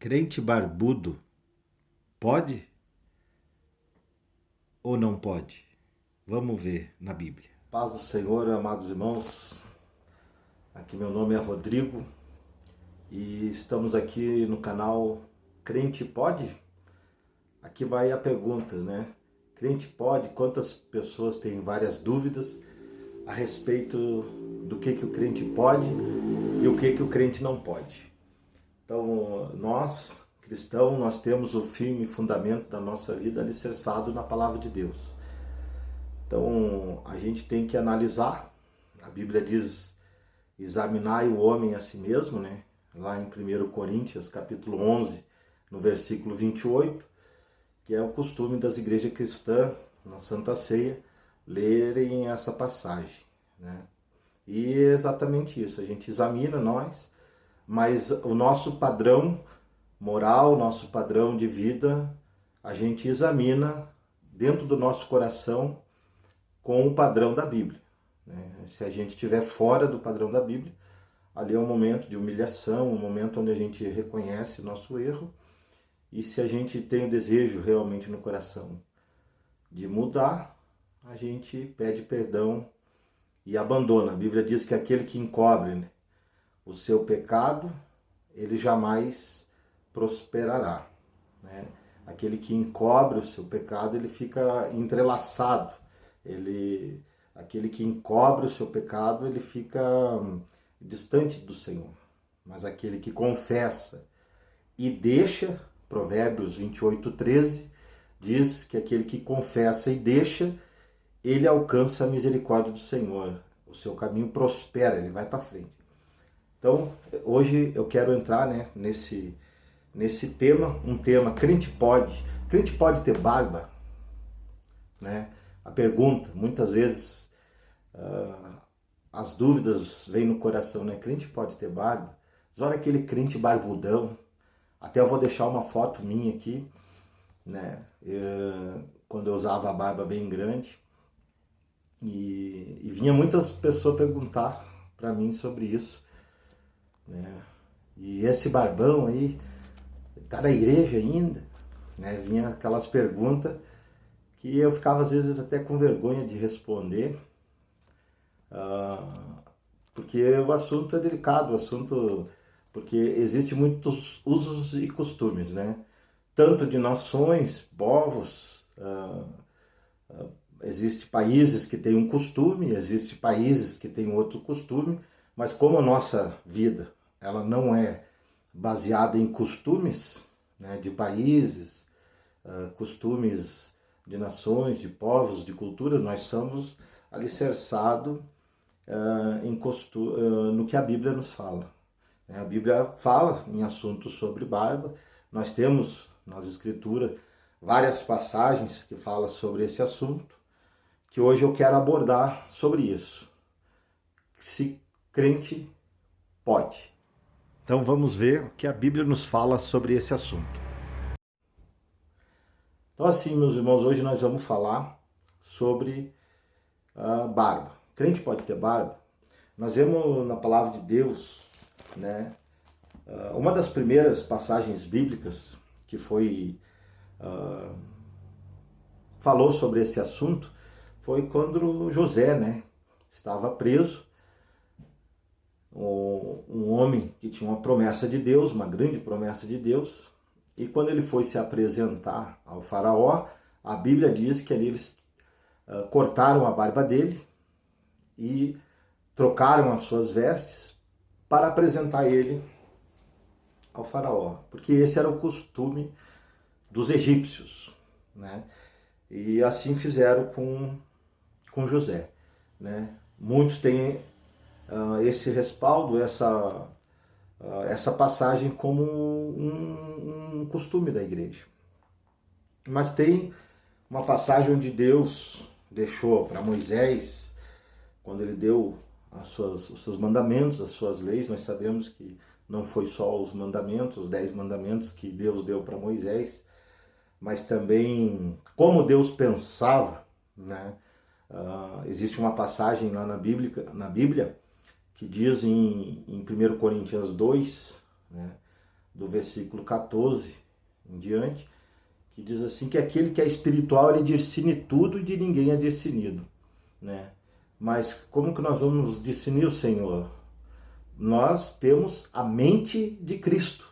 Crente barbudo pode ou não pode? Vamos ver na Bíblia. Paz do Senhor, amados irmãos. Aqui meu nome é Rodrigo e estamos aqui no canal Crente Pode? Aqui vai a pergunta, né? Crente pode? Quantas pessoas têm várias dúvidas a respeito do que o crente pode e o que o crente não pode. Então, nós, cristãos, nós temos o firme fundamento da nossa vida alicerçado na palavra de Deus. Então, a gente tem que analisar. A Bíblia diz, examinai o homem a si mesmo, né? Lá em 1 Coríntios, capítulo 11, no versículo 28, que é o costume das igrejas cristãs, na Santa Ceia, lerem essa passagem, né? E é exatamente isso, a gente examina nós, mas o nosso padrão moral, o nosso padrão de vida, a gente examina dentro do nosso coração com o padrão da Bíblia, né? Se a gente estiver fora do padrão da Bíblia, ali é um momento de humilhação, um momento onde a gente reconhece nosso erro, e se a gente tem o desejo realmente no coração de mudar, a gente pede perdão e abandona. A Bíblia diz que aquele que encobre, né, o seu pecado, ele jamais prosperará, né? Aquele que encobre o seu pecado, ele fica entrelaçado. Aquele que encobre o seu pecado, ele fica distante do Senhor. Mas aquele que confessa e deixa, Provérbios 28:13, diz que aquele que confessa e deixa, ele alcança a misericórdia do Senhor. O seu caminho prospera, ele vai para frente. Então, hoje eu quero entrar, né, nesse tema, um tema, crente pode ter barba? Né? A pergunta, muitas vezes, as dúvidas vêm no coração, né? Crente pode ter barba? Mas olha aquele crente barbudão, até eu vou deixar uma foto minha aqui, né? Quando eu usava a barba bem grande, e vinha muitas pessoas perguntar para mim sobre isso, né? E esse barbão aí, tá na igreja ainda? Né? Vinha aquelas perguntas que eu ficava às vezes até com vergonha de responder, porque o assunto é delicado, porque existe muitos usos e costumes, né? Tanto de nações, povos, existem países que têm um costume, existem países que têm outro costume, mas como a nossa vida ela não é baseada em costumes, né, de países, costumes de nações, de povos, de culturas, nós somos alicerçados no que a Bíblia nos fala. A Bíblia fala em assuntos sobre barba, nós temos nas Escrituras várias passagens que falam sobre esse assunto, que hoje eu quero abordar sobre isso. Se crente pode. Então vamos ver o que a Bíblia nos fala sobre esse assunto. Então assim, meus irmãos, hoje nós vamos falar sobre barba. Crente pode ter barba? Nós vemos na palavra de Deus, né, uma das primeiras passagens bíblicas que falou sobre esse assunto foi quando José, né, estava preso. Um homem que tinha uma promessa de Deus, uma grande promessa de Deus, e quando ele foi se apresentar ao faraó, a Bíblia diz que ali eles cortaram a barba dele e trocaram as suas vestes para apresentar ele ao faraó, porque esse era o costume dos egípcios, né? E assim fizeram com José, né? Muitos têm esse respaldo, essa passagem como um costume da igreja. Mas tem uma passagem onde Deus deixou para Moisés, quando ele deu os seus mandamentos, as suas leis. Nós sabemos que não foi só os mandamentos, os 10 mandamentos que Deus deu para Moisés, mas também como Deus pensava, né? Existe uma passagem lá na Bíblia que diz em 1 Coríntios 2, né, do versículo 14 em diante, que diz assim, que aquele que é espiritual, ele discerne tudo e de ninguém é discernido, né? Mas como que nós vamos discernir o Senhor? Nós temos a mente de Cristo.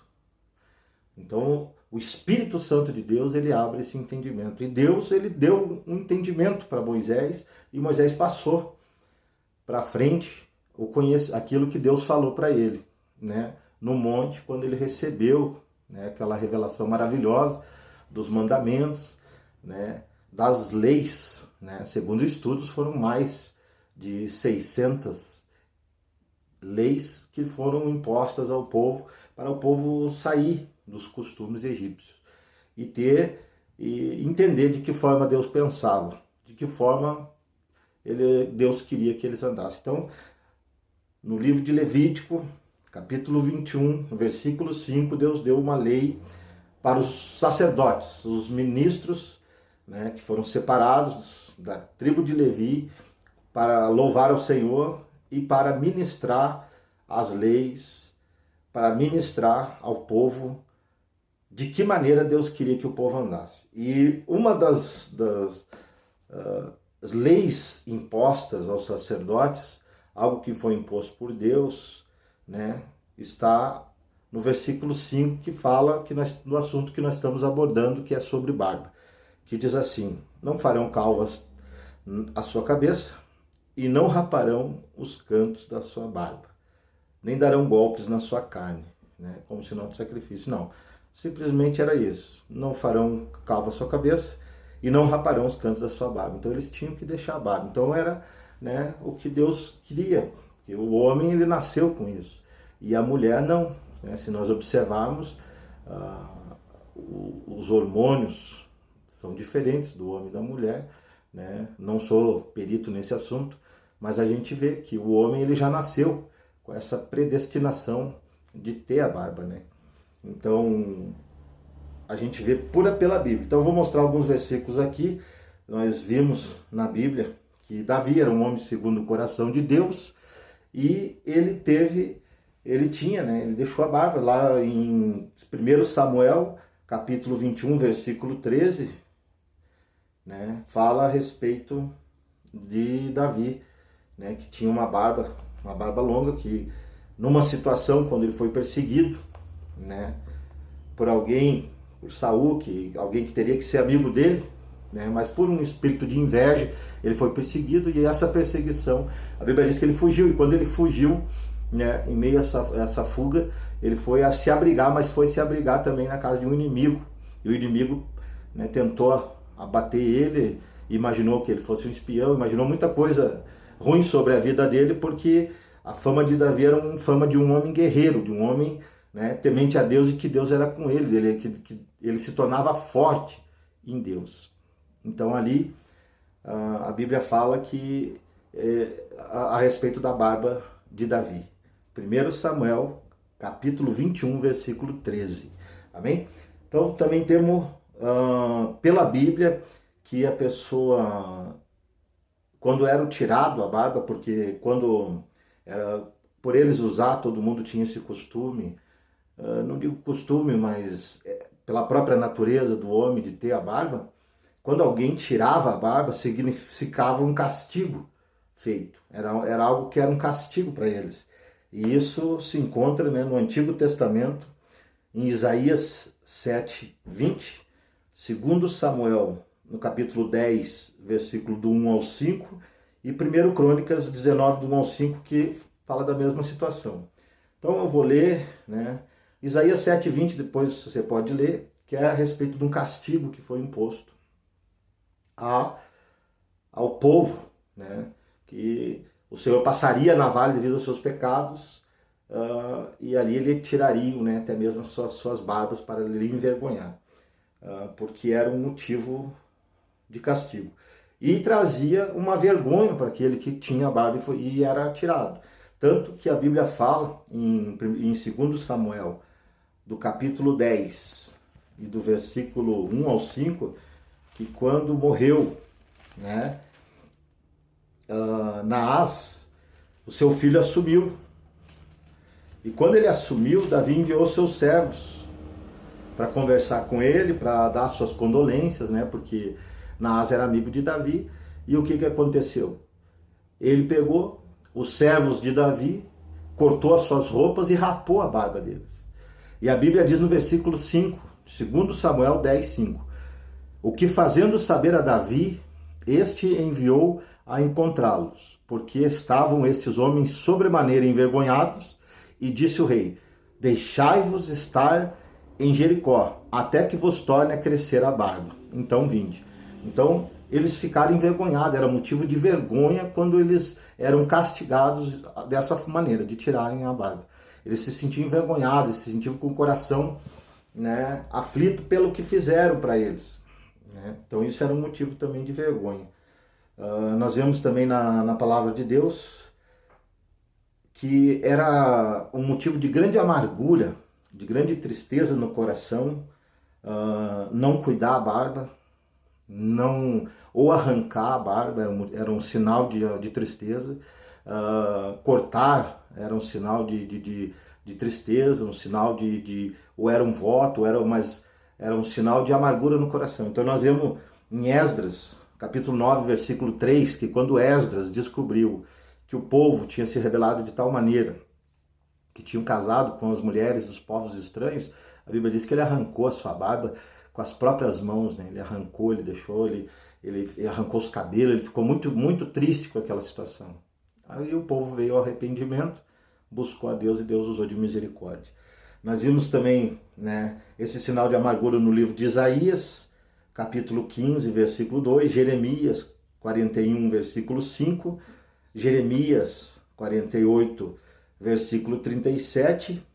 Então, o Espírito Santo de Deus, ele abre esse entendimento. E Deus, ele deu um entendimento para Moisés, e Moisés passou para frente aquilo que Deus falou para ele, né? No monte, quando ele recebeu, né, aquela revelação maravilhosa dos mandamentos, né, das leis, né? Segundo estudos, foram mais de 600 leis que foram impostas ao povo, para o povo sair dos costumes egípcios e entender de que forma Deus pensava, de que forma Deus queria que eles andassem. Então, no livro de Levítico, capítulo 21, versículo 5, Deus deu uma lei para os sacerdotes, os ministros, né, que foram separados da tribo de Levi, para louvar ao Senhor e para ministrar as leis, para ministrar ao povo de que maneira Deus queria que o povo andasse. E uma das leis impostas aos sacerdotes, algo que foi imposto por Deus, né, está no versículo 5, que fala do assunto que nós estamos abordando, que é sobre barba, que diz assim: não farão calvas a sua cabeça e não raparão os cantos da sua barba, nem darão golpes na sua carne, né, como sinal de sacrifício. Não, simplesmente era isso: não farão calva a sua cabeça e não raparão os cantos da sua barba. Então eles tinham que deixar a barba. Então era, né, o que Deus queria, que o homem, ele nasceu com isso, e a mulher não, né? Se nós observarmos, os hormônios são diferentes do homem e da mulher, né? Não sou perito nesse assunto, mas a gente vê que o homem, ele já nasceu com essa predestinação de ter a barba, né? Então, a gente vê pela Bíblia. Então, eu vou mostrar alguns versículos aqui. Nós vimos na Bíblia que Davi era um homem segundo o coração de Deus, e ele tinha, né? Ele deixou a barba. Lá em 1 Samuel, capítulo 21, versículo 13, né? Fala a respeito de Davi, né? Que tinha uma barba longa, que numa situação, quando ele foi perseguido, né, por Saul, alguém que teria que ser amigo dele, né, mas por um espírito de inveja, ele foi perseguido, e essa perseguição, a Bíblia diz que ele fugiu, e quando ele fugiu, né, em meio a essa fuga, ele foi a se abrigar, mas foi se abrigar também na casa de um inimigo, e o inimigo, né, tentou abater ele, imaginou que ele fosse um espião, imaginou muita coisa ruim sobre a vida dele, porque a fama de Davi era uma fama de um homem guerreiro, de um homem, né, temente a Deus, e que Deus era com ele, que ele se tornava forte em Deus. Então ali a Bíblia fala que a respeito da barba de Davi. 1 Samuel, capítulo 21, versículo 13. Amém? Então também temos pela Bíblia que a pessoa, quando era tirado a barba, porque quando era por eles usar, todo mundo tinha esse costume, não digo costume, mas pela própria natureza do homem de ter a barba, quando alguém tirava a barba, significava um castigo feito. Era algo que era um castigo para eles. E isso se encontra, né, no Antigo Testamento, em Isaías 7:20, 2 Samuel, no capítulo 10, versículo do 1 ao 5, e 1 Crônicas 19, do 1 ao 5, que fala da mesma situação. Então eu vou ler, né, Isaías 7:20, depois você pode ler, que é a respeito de um castigo que foi imposto ao povo, né, que o Senhor passaria na vale devido aos seus pecados, e ali ele tiraria, né, até mesmo as suas barbas para lhe envergonhar, porque era um motivo de castigo. E trazia uma vergonha para aquele que tinha barba e era tirado. Tanto que a Bíblia fala em 2 Samuel, do capítulo 10 e do versículo 1 ao 5, que quando morreu, né, Naás, o seu filho assumiu. E quando ele assumiu, Davi enviou seus servos para conversar com ele, para dar suas condolências, né? Porque Naás era amigo de Davi. E o que aconteceu? Ele pegou os servos de Davi, cortou as suas roupas e rapou a barba deles. E a Bíblia diz no versículo 5, 2 Samuel 10, 5, o que fazendo saber a Davi, este enviou a encontrá-los, porque estavam estes homens sobremaneira envergonhados, e disse o rei, deixai-vos estar em Jericó, até que vos torne a crescer a barba. Então vinde. Então eles ficaram envergonhados, era motivo de vergonha quando eles eram castigados dessa maneira, de tirarem a barba. Eles se sentiam envergonhados, eles se sentiam com o coração, né, aflito pelo que fizeram para eles. Né? Então isso era um motivo também de vergonha. Nós vemos também na palavra de Deus que era um motivo de grande amargura, de grande tristeza no coração, não cuidar a barba, ou arrancar a barba, era um sinal de tristeza, cortar era um sinal de tristeza, um sinal ou era um voto, mas era um sinal de amargura no coração. Então nós vemos em Esdras, capítulo 9, versículo 3, que quando Esdras descobriu que o povo tinha se rebelado de tal maneira, que tinham casado com as mulheres dos povos estranhos, a Bíblia diz que ele arrancou a sua barba com as próprias mãos, né? Ele arrancou, ele deixou, ele arrancou os cabelos, ele ficou muito, muito triste com aquela situação. Aí o povo veio ao arrependimento, buscou a Deus e Deus usou de misericórdia. Nós vimos também, né, esse sinal de amargura no livro de Isaías, capítulo 15, versículo 2, Jeremias 41, versículo 5, Jeremias 48, versículo 37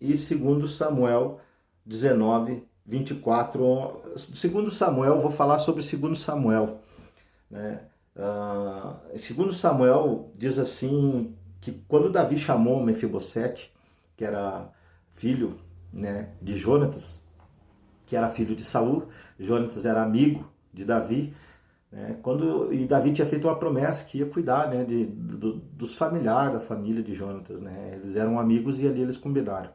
e 2 Samuel 19, 24. Segundo Samuel, vou falar sobre 2 Samuel. Né? 2 Samuel diz assim, que quando Davi chamou Mefibosete, que era filho, né, de Jonatas, que era filho de Saul, Jonatas era amigo de Davi, né, e Davi tinha feito uma promessa que ia cuidar, né, dos familiares da família de Jonatas, né, eles eram amigos e ali eles combinaram.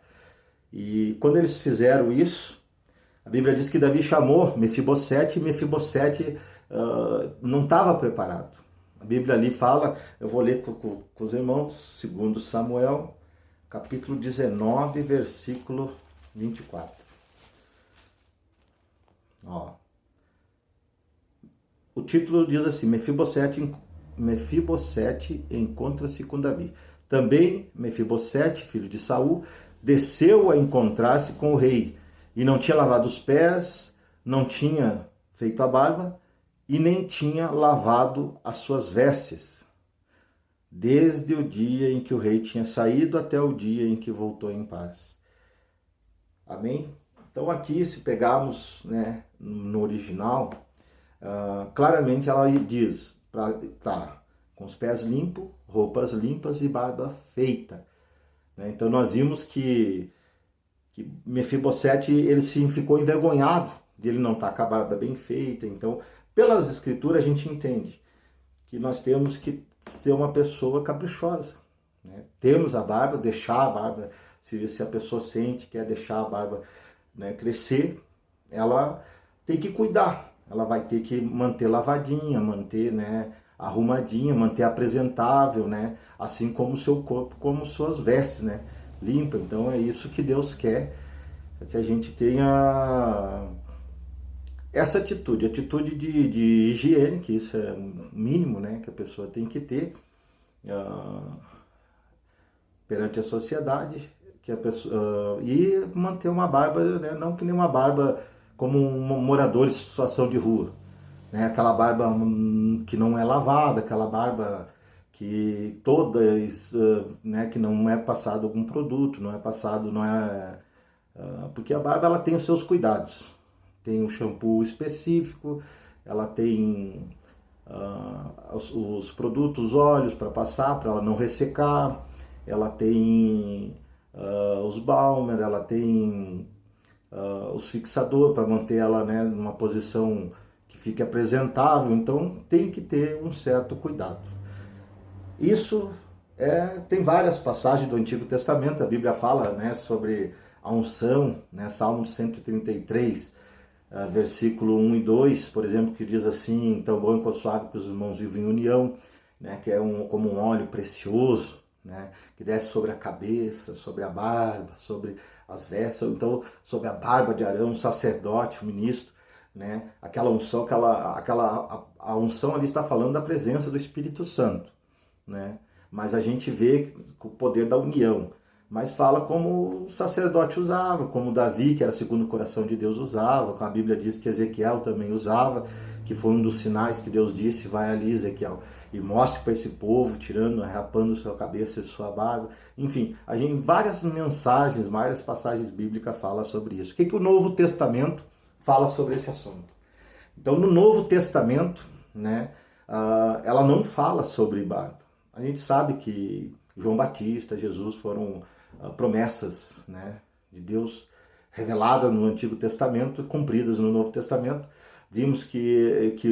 E quando eles fizeram isso, a Bíblia diz que Davi chamou Mefibosete e Mefibosete não estava preparado. A Bíblia ali fala, eu vou ler com os irmãos, 2 Samuel, capítulo 19, versículo 24. Ó. O título diz assim, Mefibosete encontra-se com Davi. Também Mefibosete, filho de Saul, desceu a encontrar-se com o rei, e não tinha lavado os pés, não tinha feito a barba, e nem tinha lavado as suas vestes, desde o dia em que o rei tinha saído até o dia em que voltou em paz. Amém? Então aqui, se pegarmos, né, no original, claramente ela diz para estar com os pés limpos, roupas limpas e barba feita. Né? Então nós vimos que Mefibosete ele ficou envergonhado de ele não estar com a barba bem feita. Então, pelas escrituras a gente entende que nós temos que ser uma pessoa caprichosa. Né? Termos a barba, deixar a barba, se a pessoa sente que quer deixar a barba, né, crescer, ela tem que cuidar. Ela vai ter que manter lavadinha, manter, né, arrumadinha, manter apresentável, né, assim como o seu corpo, como suas vestes, né, limpa. Então é isso que Deus quer, que a gente tenha essa atitude de higiene, que isso é o mínimo, né, que a pessoa tem que ter perante a sociedade, que a pessoa, e manter uma barba, né, não que nem uma barba como um morador em situação de rua, né, aquela barba que não é lavada, aquela barba que todas, né, que não é passado algum produto, não é passado, porque a barba ela tem os seus cuidados, tem um shampoo específico, ela tem os produtos, os óleos para passar, para ela não ressecar, ela tem os balmer, ela tem os fixadores para manter ela, né, numa posição que fique apresentável. Então tem que ter um certo cuidado. Isso tem várias passagens do Antigo Testamento, a Bíblia fala, né, sobre a unção, né? Salmo 133, versículo 1 e 2, por exemplo, que diz assim: tão bom e suave que os irmãos vivem em união, né? Que é como um óleo precioso, né? Que desce sobre a cabeça, sobre a barba, sobre as vestes, então sobre a barba de Arão, o sacerdote, o ministro, né? Aquela unção, a unção ali está falando da presença do Espírito Santo, né? Mas a gente vê o poder da união, mas fala como o sacerdote usava, como Davi, que era segundo o coração de Deus, usava, como a Bíblia diz que Ezequiel também usava, que foi um dos sinais que Deus disse: vai ali, Ezequiel, e mostre para esse povo, tirando, rapando sua cabeça e sua barba. Enfim, a gente, várias mensagens, várias passagens bíblicas falam sobre isso. O que o Novo Testamento fala sobre esse assunto? Então, no Novo Testamento, né, ela não fala sobre barba. A gente sabe que João Batista, Jesus foram promessas, né, de Deus reveladas no Antigo Testamento, cumpridas no Novo Testamento. Vimos que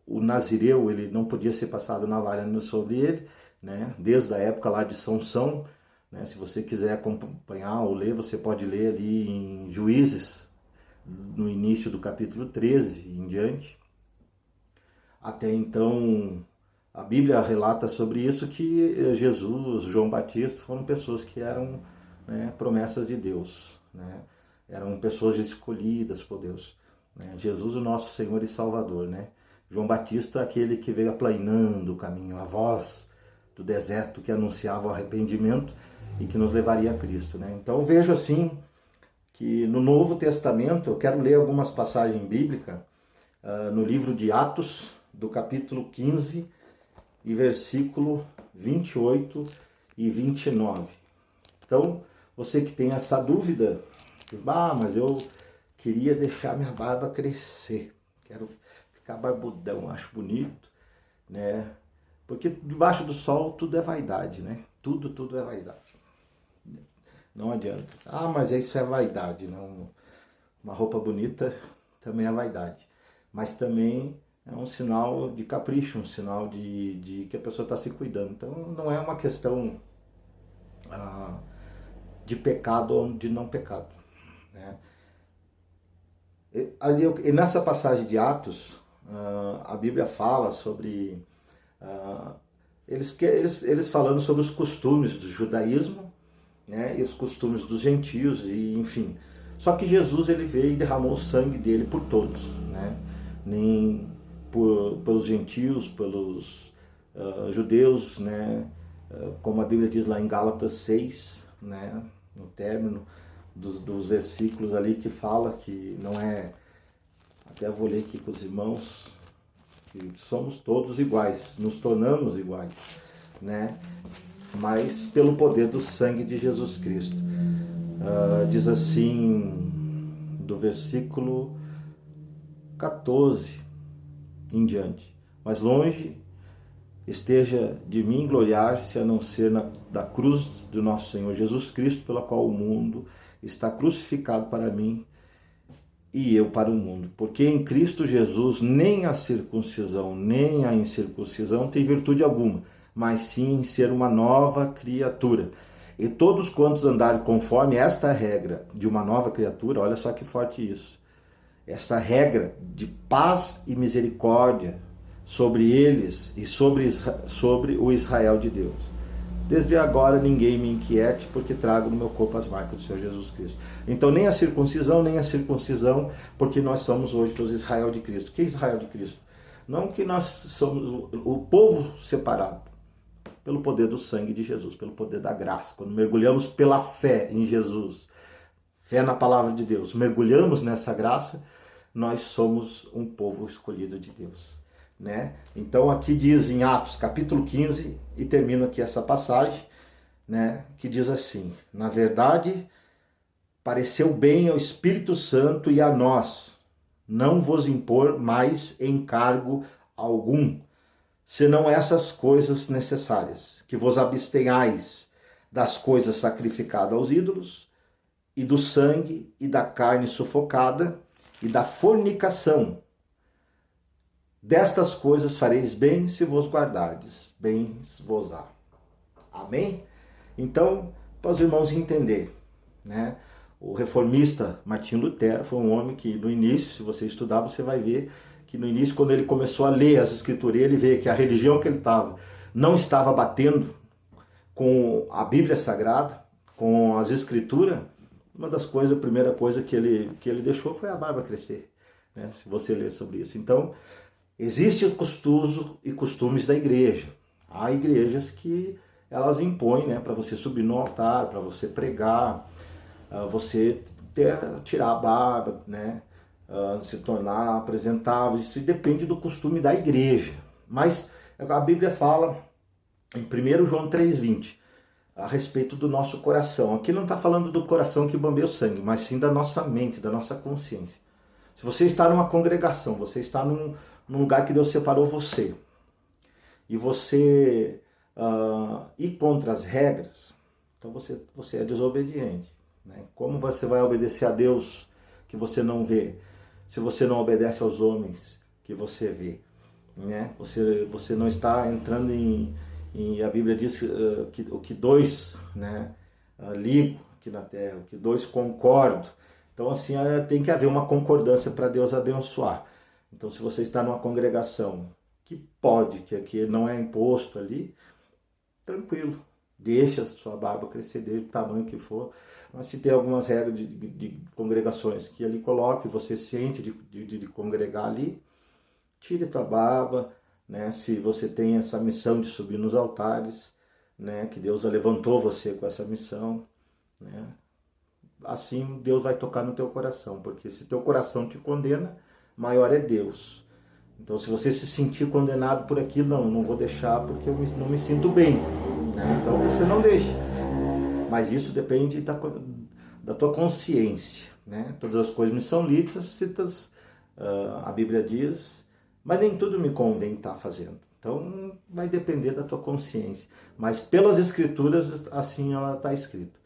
o nazireu, ele não podia ser passado navalha sobre ele, né, desde a época lá de Sansão, né. Se você quiser acompanhar ou ler, você pode ler ali em Juízes, no início do capítulo 13 em diante. Até então, a Bíblia relata sobre isso, que Jesus, João Batista foram pessoas que eram, né, promessas de Deus, né, eram pessoas escolhidas por Deus, né. Jesus, o nosso Senhor e Salvador, né. João Batista, aquele que veio aplanando o caminho, a voz do deserto que anunciava o arrependimento e que nos levaria a Cristo, né. Então vejo assim que no Novo Testamento, eu quero ler algumas passagens bíblicas, no livro de Atos, do capítulo 15, e versículo 28 e 29. Então, você que tem essa dúvida, diz: mas eu queria deixar minha barba crescer, quero ficar barbudão, acho bonito, né? Porque debaixo do sol tudo é vaidade, né? Tudo é vaidade. Não adianta. Mas isso é vaidade, não. Uma roupa bonita também é vaidade. Mas também é um sinal de capricho, um sinal de que a pessoa está se cuidando. Então não é uma questão de pecado ou de não pecado, né? E nessa passagem de Atos, a Bíblia fala sobre eles falando sobre os costumes do judaísmo, né, e os costumes dos gentios, e enfim. Só que Jesus, ele veio e derramou o sangue dele por todos, né? Nem pelos gentios, pelos judeus, né? Como a Bíblia diz lá em Gálatas 6, né, no término dos versículos ali, que fala que não é, até vou ler aqui com os irmãos, que somos todos iguais, nos tornamos iguais, né? Mas pelo poder do sangue de Jesus Cristo. Diz assim, do versículo 14 em diante: mas longe esteja de mim gloriar-se, a não ser da cruz do nosso Senhor Jesus Cristo, pela qual o mundo está crucificado para mim e eu para o mundo. Porque em Cristo Jesus nem a circuncisão nem a incircuncisão tem virtude alguma, mas sim ser uma nova criatura. E todos quantos andarem conforme esta regra de uma nova criatura, olha só que forte isso, esta regra de paz e misericórdia sobre eles e sobre o Israel de Deus. Desde agora ninguém me inquiete, porque trago no meu corpo as marcas do Senhor Jesus Cristo. Então nem a circuncisão, porque nós somos hoje dos Israel de Cristo. Que é Israel de Cristo? Não que nós somos o povo separado, pelo poder do sangue de Jesus, pelo poder da graça. Quando mergulhamos pela fé em Jesus, fé na palavra de Deus, mergulhamos nessa graça, nós somos um povo escolhido de Deus, né? Então aqui diz em Atos capítulo 15, e termino aqui essa passagem, né, que diz assim: na verdade, pareceu bem ao Espírito Santo e a nós não vos impor mais encargo algum, senão essas coisas necessárias, que vos abstenhais das coisas sacrificadas aos ídolos, e do sangue, e da carne sufocada, e da fornicação. Destas coisas fareis bem se vos guardardes, bem vos há. Amém? Então, para os irmãos entender, né? O reformista Martinho Lutero foi um homem que no início, se você estudar, você vai ver que no início, quando ele começou a ler as escrituras, ele vê que a religião que ele estava não estava batendo com a Bíblia Sagrada, com as escrituras. Uma das coisas, a primeira coisa que ele deixou foi a barba crescer, né? Se você ler sobre isso. Então, existe o custoso e costumes da igreja. Há igrejas que elas impõem, né, para você subir no altar, para você pregar, você tirar a barba, né, se tornar apresentável. Isso depende do costume da igreja. Mas a Bíblia fala em 1 João 3,20 a respeito do nosso coração. Aqui não está falando do coração que bombeia o sangue, mas sim da nossa mente, da nossa consciência. Se você está numa congregação, você está num lugar que Deus separou você, e você ir contra as regras, então você é desobediente, né? Como você vai obedecer a Deus que você não vê, se você não obedece aos homens que você vê, né? Você não está entrando a Bíblia diz que o que dois, né, ligam aqui na terra, o que dois concordam. Então assim, tem que haver uma concordância para Deus abençoar. Então se você está numa congregação que aqui não é imposto ali, tranquilo, deixa a sua barba crescer, desde o tamanho que for. Mas se tem algumas regras de congregações que ali coloque, você sente de congregar ali, tire a tua barba, né? Se você tem essa missão de subir nos altares, né, que Deus levantou você com essa missão, né, assim Deus vai tocar no teu coração, porque se teu coração te condena, maior é Deus. Então se você se sentir condenado por aquilo, não vou deixar porque eu não me sinto bem, né? Então você não deixa. Mas isso depende da tua consciência, né? Todas as coisas me são lícitas, a Bíblia diz, mas nem tudo me convém estar fazendo. Então vai depender da tua consciência. Mas pelas escrituras, assim ela está escrita.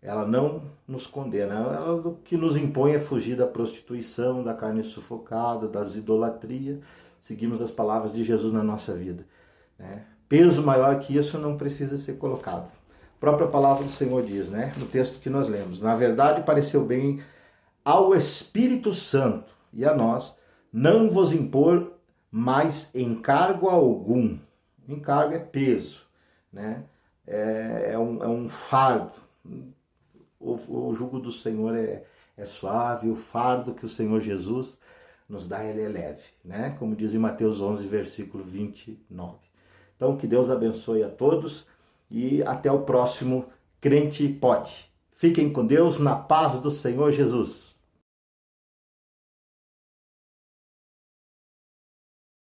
Ela não nos condena. O que nos impõe é fugir da prostituição, da carne sufocada, das idolatrias. Seguimos as palavras de Jesus na nossa vida, né? Peso maior que isso não precisa ser colocado. A própria palavra do Senhor diz, né, no texto que nós lemos: na verdade pareceu bem ao Espírito Santo e a nós não vos impor mais encargo algum. Encargo é peso, né? É um fardo. O jugo do Senhor é suave, o fardo que o Senhor Jesus nos dá, ele é leve, né? Como diz em Mateus 11, versículo 29. Então, que Deus abençoe a todos e até o próximo Crente Pode. Fiquem com Deus, na paz do Senhor Jesus.